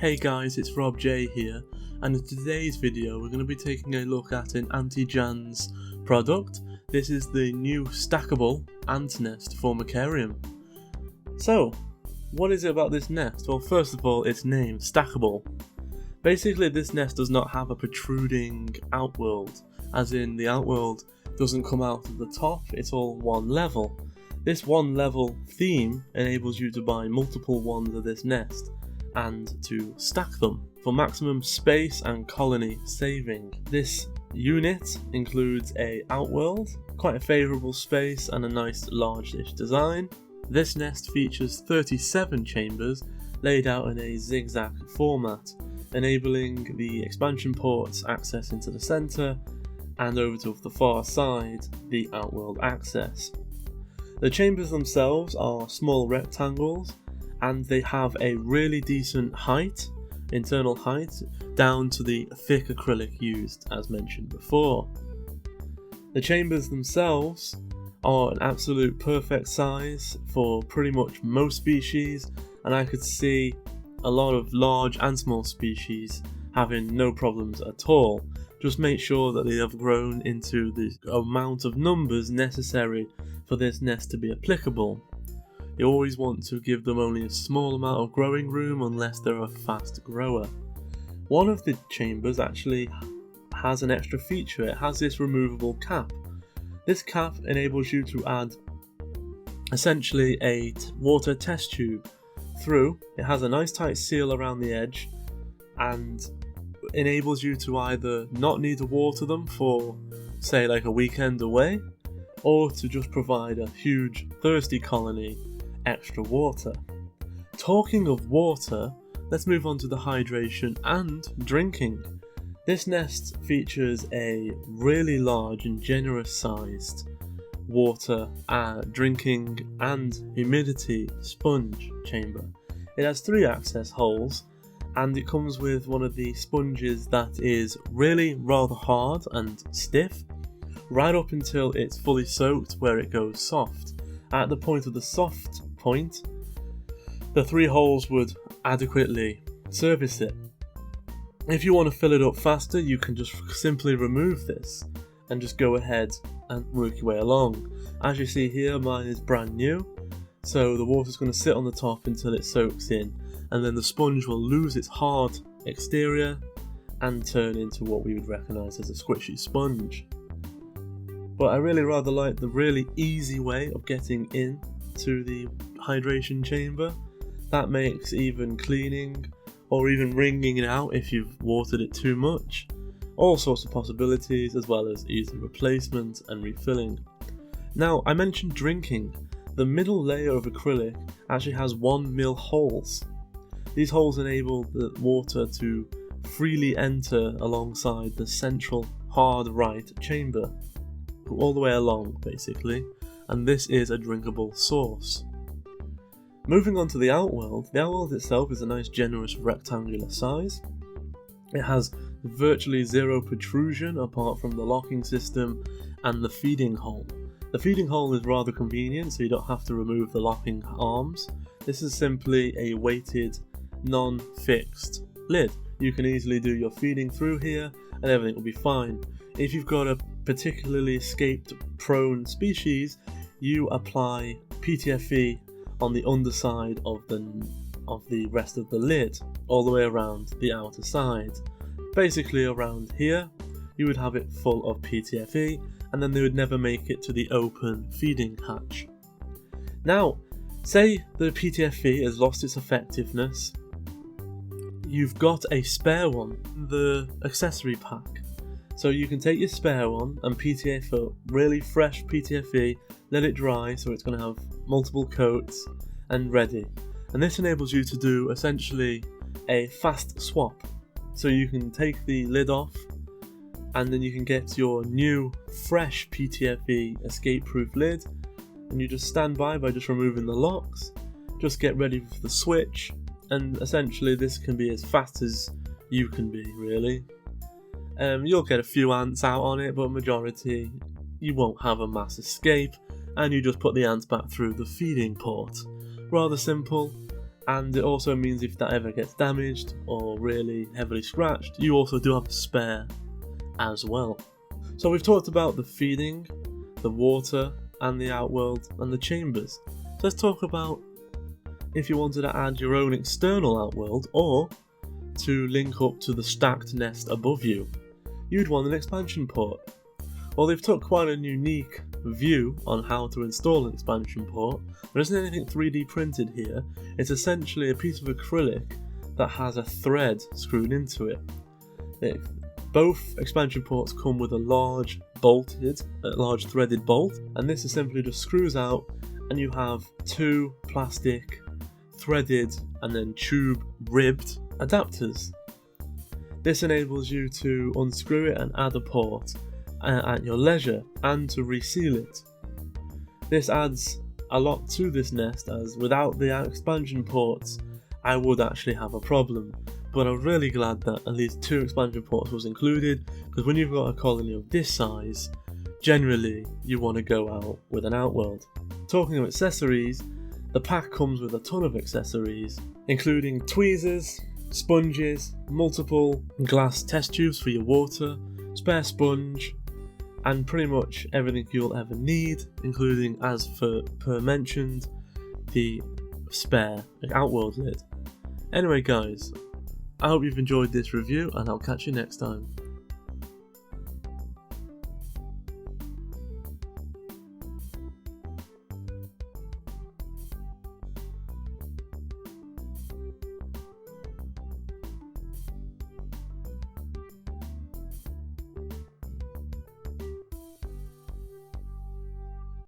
Hey guys, it's RobJ here, and in today's video we're going to be taking a look at an Auntie product. This is the new stackable ant nest Formicarium. So, what is it about this nest? Well, first of all, its name, Stackable. Basically, this nest does not have a protruding outworld, as in the outworld doesn't come out at the top, it's all one level. This one level theme enables you to buy multiple ones of this nest and to stack them for maximum space and colony saving. This unit includes a outworld, quite a favourable space and a nice large-ish design. This nest features 37 chambers laid out in a zigzag format, enabling the expansion ports access into the centre and over to the far side the outworld access. The chambers themselves are small rectangles and they have a really decent height, internal height, down to the thick acrylic used as mentioned before. The chambers themselves are an absolute perfect size for pretty much most species, and I could see a lot of large and small species having no problems at all. Just make sure that they have grown into the amount of numbers necessary for this nest to be applicable. You always want to give them only a small amount of growing room unless they're a fast grower. One of the chambers actually has an extra feature. It has this removable cap. This cap enables you to add essentially a water test tube through. It has a nice tight seal around the edge and enables you to either not need to water them for say like a weekend away, or to just provide a huge thirsty colony extra water. Talking of water, let's move on to the hydration and drinking. This nest features a really large and generous sized water, drinking and humidity sponge chamber. It has 3 access holes and it comes with one of the sponges that is really rather hard and stiff, right up until it's fully soaked where it goes soft. At the point of the soft point, the 3 holes would adequately service it. If you want to fill it up faster, you can just simply remove this and just go ahead and work your way along. As you see here, mine is brand new, so the water's going to sit on the top until it soaks in, and then the sponge will lose its hard exterior and turn into what we would recognise as a squishy sponge. But I really rather like the really easy way of getting in to the hydration chamber. That makes even cleaning or even wringing it out if you've watered it too much all sorts of possibilities, as well as easy replacement and refilling. Now, I mentioned drinking. The middle layer of acrylic actually has 1 mil holes. These holes enable the water to freely enter alongside the central hard right chamber, all the way along basically, and this is a drinkable source. Moving on to the outworld itself is a nice generous rectangular size. It has virtually 0 protrusion apart from the locking system and the feeding hole. The feeding hole is rather convenient, so you don't have to remove the locking arms. This is simply a weighted, non-fixed lid. You can easily do your feeding through here and everything will be fine. If you've got a particularly escape prone species, you apply PTFE on the underside of the rest of the lid, all the way around the outer side. Basically around here, you would have it full of PTFE, and then they would never make it to the open feeding hatch. Now, say the PTFE has lost its effectiveness, you've got a spare one, the accessory pack. So you can take your spare one and PTFE up, really fresh PTFE, let it dry so it's going to have multiple coats and ready. And this enables you to do essentially a fast swap. So you can take the lid off and then you can get your new fresh PTFE escape-proof lid, and you just stand by just removing the locks, just get ready for the switch, and essentially this can be as fast as you can be really. You'll get a few ants out on it, but majority you won't have a mass escape, and you just put the ants back through the feeding port. Rather simple, and it also means if that ever gets damaged or really heavily scratched, you also do have a spare as well. So we've talked about the feeding, the water, and the outworld, and the chambers. So let's talk about if you wanted to add your own external outworld, or to link up to the stacked nest above you, you'd want an expansion port. Well, they've took quite a unique view on how to install an expansion port. There isn't anything 3D printed here. It's essentially a piece of acrylic that has a thread screwed into it. Both expansion ports come with a large threaded bolt, and this simply just screws out, and you have two plastic threaded and then tube ribbed adapters. This enables you to unscrew it and add a port at your leisure, and to reseal it. This adds a lot to this nest, as without the expansion ports I would actually have a problem, but I'm really glad that at least 2 expansion ports was included, because when you've got a colony of this size, generally you want to go out with an outworld. Talking of accessories, the pack comes with a ton of accessories, including tweezers, sponges, multiple glass test tubes for your water, spare sponge, and pretty much everything you'll ever need, including, as per mentioned, the spare outworld lid. Anyway guys, I hope you've enjoyed this review, and I'll catch you next time.